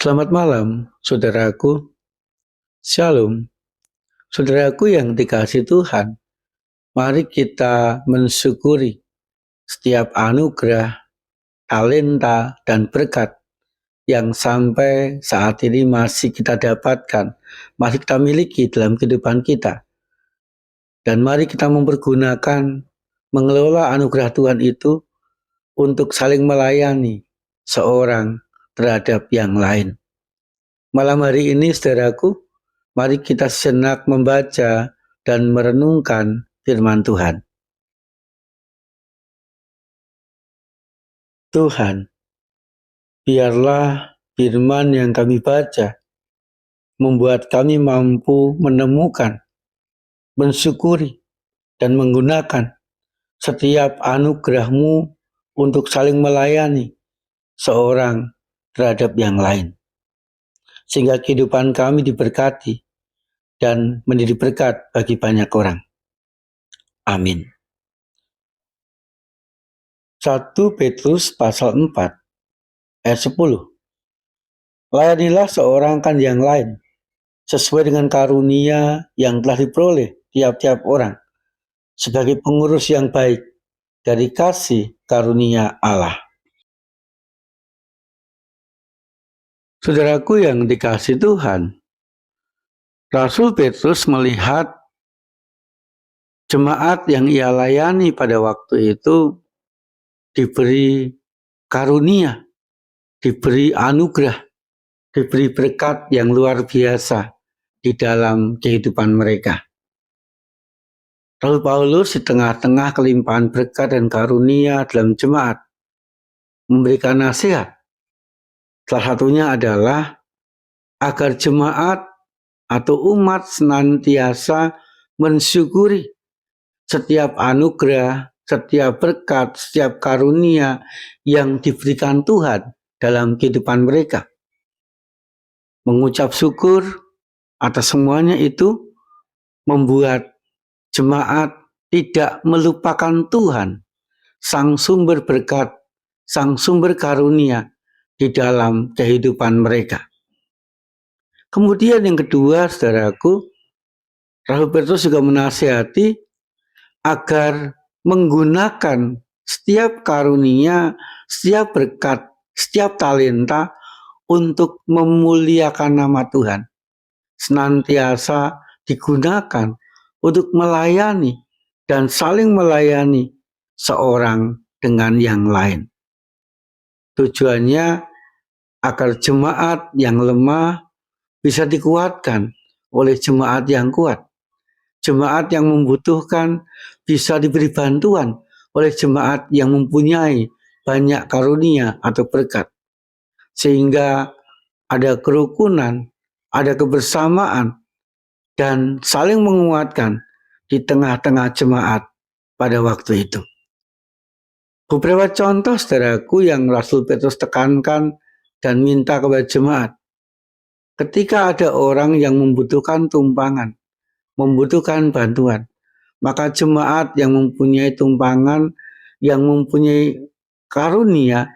Selamat malam, saudaraku. Shalom. Saudaraku yang dikasihi Tuhan, mari kita mensyukuri setiap anugerah, talenta, dan berkat yang sampai saat ini masih kita dapatkan, masih kita miliki dalam kehidupan kita. Dan mari kita mempergunakan, mengelola anugerah Tuhan itu untuk saling melayani seorang terhadap yang lain. Malam hari ini, saudaraku, mari kita sejenak membaca dan merenungkan firman Tuhan. Tuhan, biarlah firman yang kami baca membuat kami mampu menemukan, mensyukuri, dan menggunakan setiap anugerah-Mu untuk saling melayani seorang terhadap yang lain. Sehingga kehidupan kami diberkati dan menjadi berkat bagi banyak orang. Amin. 1 Petrus pasal 4 ayat 10. Layanilah seorang kan yang lain sesuai dengan karunia yang telah diperoleh tiap-tiap orang sebagai pengurus yang baik dari kasih karunia Allah. Saudaraku yang dikasihi Tuhan, Rasul Petrus melihat jemaat yang ia layani pada waktu itu diberi karunia, diberi anugerah, diberi berkat yang luar biasa di dalam kehidupan mereka. Rasul Paulus di tengah-tengah kelimpahan berkat dan karunia dalam jemaat memberikan nasihat. Salah satunya adalah agar jemaat atau umat senantiasa mensyukuri setiap anugerah, setiap berkat, setiap karunia yang diberikan Tuhan dalam kehidupan mereka. Mengucap syukur atas semuanya itu membuat jemaat tidak melupakan Tuhan, sang sumber berkat, sang sumber karunia di dalam kehidupan mereka. Kemudian yang kedua, saudaraku, Rasul Petrus juga menasihati agar menggunakan setiap karunia, setiap berkat, setiap talenta untuk memuliakan nama Tuhan. Senantiasa digunakan untuk melayani dan saling melayani seorang dengan yang lain. Tujuannya agar jemaat yang lemah bisa dikuatkan oleh jemaat yang kuat. Jemaat yang membutuhkan bisa diberi bantuan oleh jemaat yang mempunyai banyak karunia atau berkat. Sehingga ada kerukunan, ada kebersamaan, dan saling menguatkan di tengah-tengah jemaat pada waktu itu. Beberapa contoh, saudaraku, yang Rasul Petrus tekankan dan minta kepada jemaat. Ketika ada orang yang membutuhkan tumpangan, membutuhkan bantuan, maka jemaat yang mempunyai tumpangan, yang mempunyai karunia,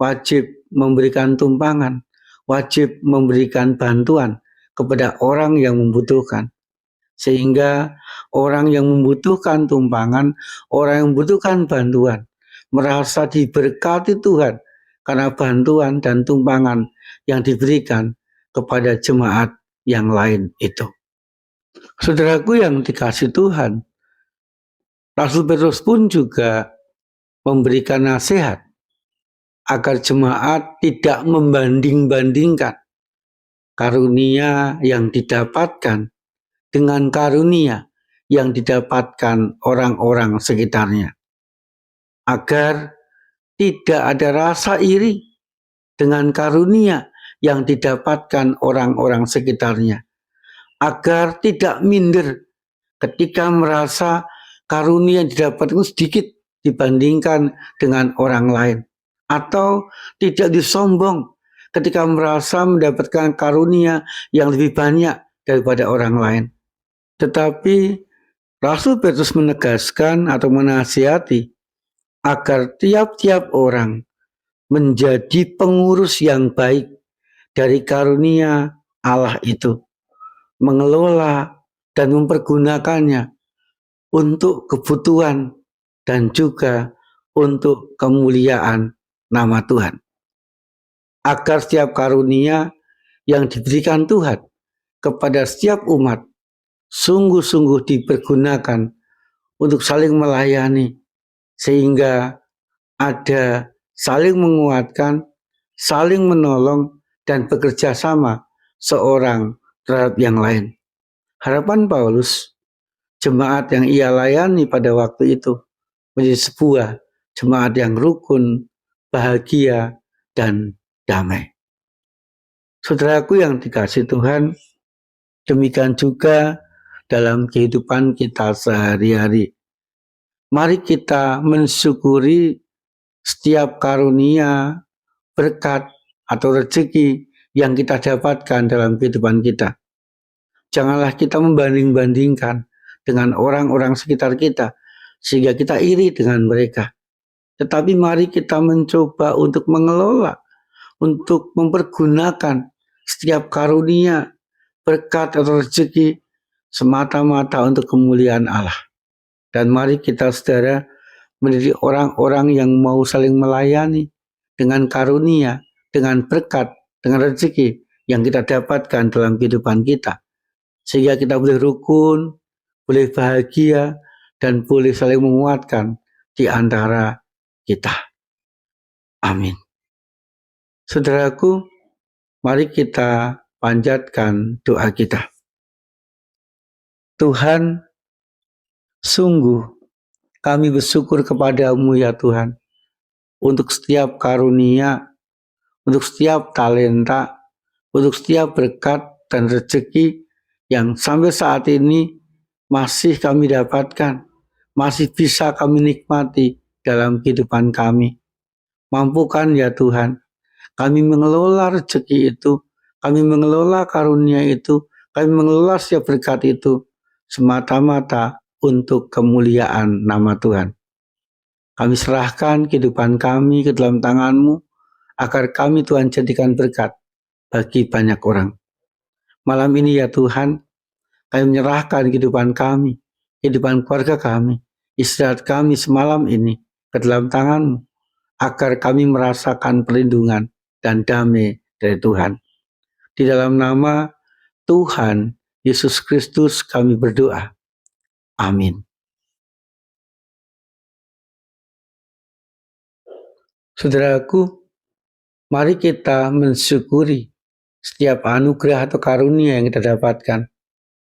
wajib memberikan tumpangan, wajib memberikan bantuan kepada orang yang membutuhkan. Sehingga orang yang membutuhkan tumpangan, orang yang membutuhkan bantuan, merasa diberkati Tuhan karena bantuan dan tumpangan yang diberikan kepada jemaat yang lain itu. Saudaraku yang dikasihi Tuhan, Rasul Petrus pun juga memberikan nasihat agar jemaat tidak membanding-bandingkan karunia yang didapatkan dengan karunia yang didapatkan orang-orang sekitarnya. Agar tidak ada rasa iri dengan karunia yang didapatkan orang-orang sekitarnya. Agar tidak minder ketika merasa karunia yang didapatkan sedikit dibandingkan dengan orang lain. Atau tidak disombong ketika merasa mendapatkan karunia yang lebih banyak daripada orang lain. Tetapi Rasul Petrus menegaskan atau menasihati agar tiap-tiap orang menjadi pengurus yang baik dari karunia Allah itu, mengelola dan mempergunakannya untuk kebutuhan dan juga untuk kemuliaan nama Tuhan. Agar setiap karunia yang diberikan Tuhan kepada setiap umat sungguh-sungguh dipergunakan untuk saling melayani, sehingga ada saling menguatkan, saling menolong, dan bekerja sama seorang terhadap yang lain. Harapan Paulus, jemaat yang ia layani pada waktu itu menjadi sebuah jemaat yang rukun, bahagia, dan damai. Saudaraku yang dikasihi Tuhan, demikian juga dalam kehidupan kita sehari-hari. Mari kita mensyukuri setiap karunia, berkat, atau rezeki yang kita dapatkan dalam kehidupan kita. Janganlah kita membanding-bandingkan dengan orang-orang sekitar kita, sehingga kita iri dengan mereka. Tetapi mari kita mencoba untuk mengelola, untuk mempergunakan setiap karunia, berkat atau rezeki semata-mata untuk kemuliaan Allah. Dan mari kita saudara menjadi orang-orang yang mau saling melayani dengan karunia, dengan berkat, dengan rezeki yang kita dapatkan dalam kehidupan kita. Sehingga kita boleh rukun, boleh bahagia, dan boleh saling menguatkan di antara kita. Amin. Saudaraku, mari kita panjatkan doa kita. Tuhan, sungguh kami bersyukur kepadamu ya Tuhan, untuk setiap karunia, untuk setiap talenta, untuk setiap berkat dan rezeki yang sampai saat ini masih kami dapatkan, masih bisa kami nikmati dalam kehidupan kami. Mampukan ya Tuhan, kami mengelola rezeki itu, kami mengelola karunia itu, kami mengelola setiap berkat itu, semata-mata untuk kemuliaan nama Tuhan. Kami serahkan kehidupan kami ke dalam tangan-Mu, agar kami Tuhan jadikan berkat bagi banyak orang. Malam ini ya Tuhan, kami menyerahkan kehidupan kami, kehidupan keluarga kami, istirahat kami semalam ini ke dalam tangan-Mu, agar kami merasakan perlindungan dan damai dari Tuhan. Di dalam nama Tuhan Yesus Kristus kami berdoa. Amin. Saudaraku, mari kita mensyukuri setiap anugerah atau karunia yang kita dapatkan,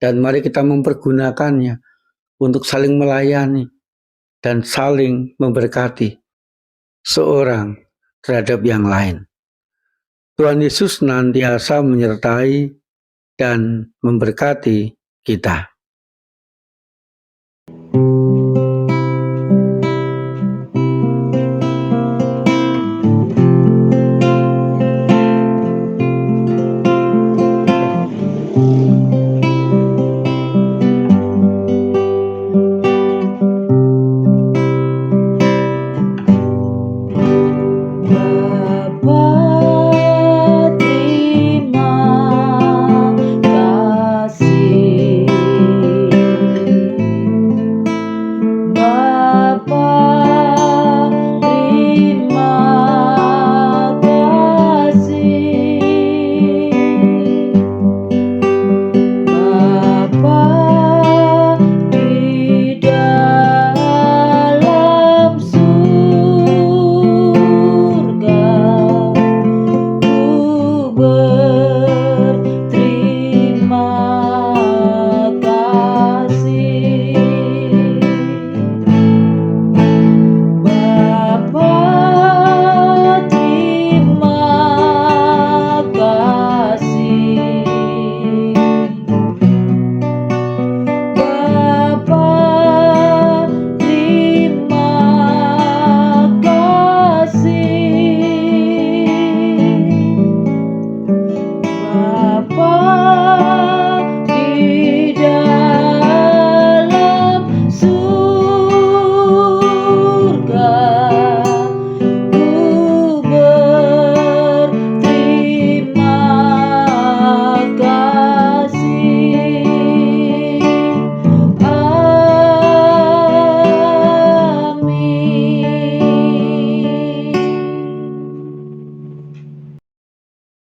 dan mari kita mempergunakannya untuk saling melayani dan saling memberkati seorang terhadap yang lain. Tuhan Yesus senantiasa menyertai dan memberkati kita.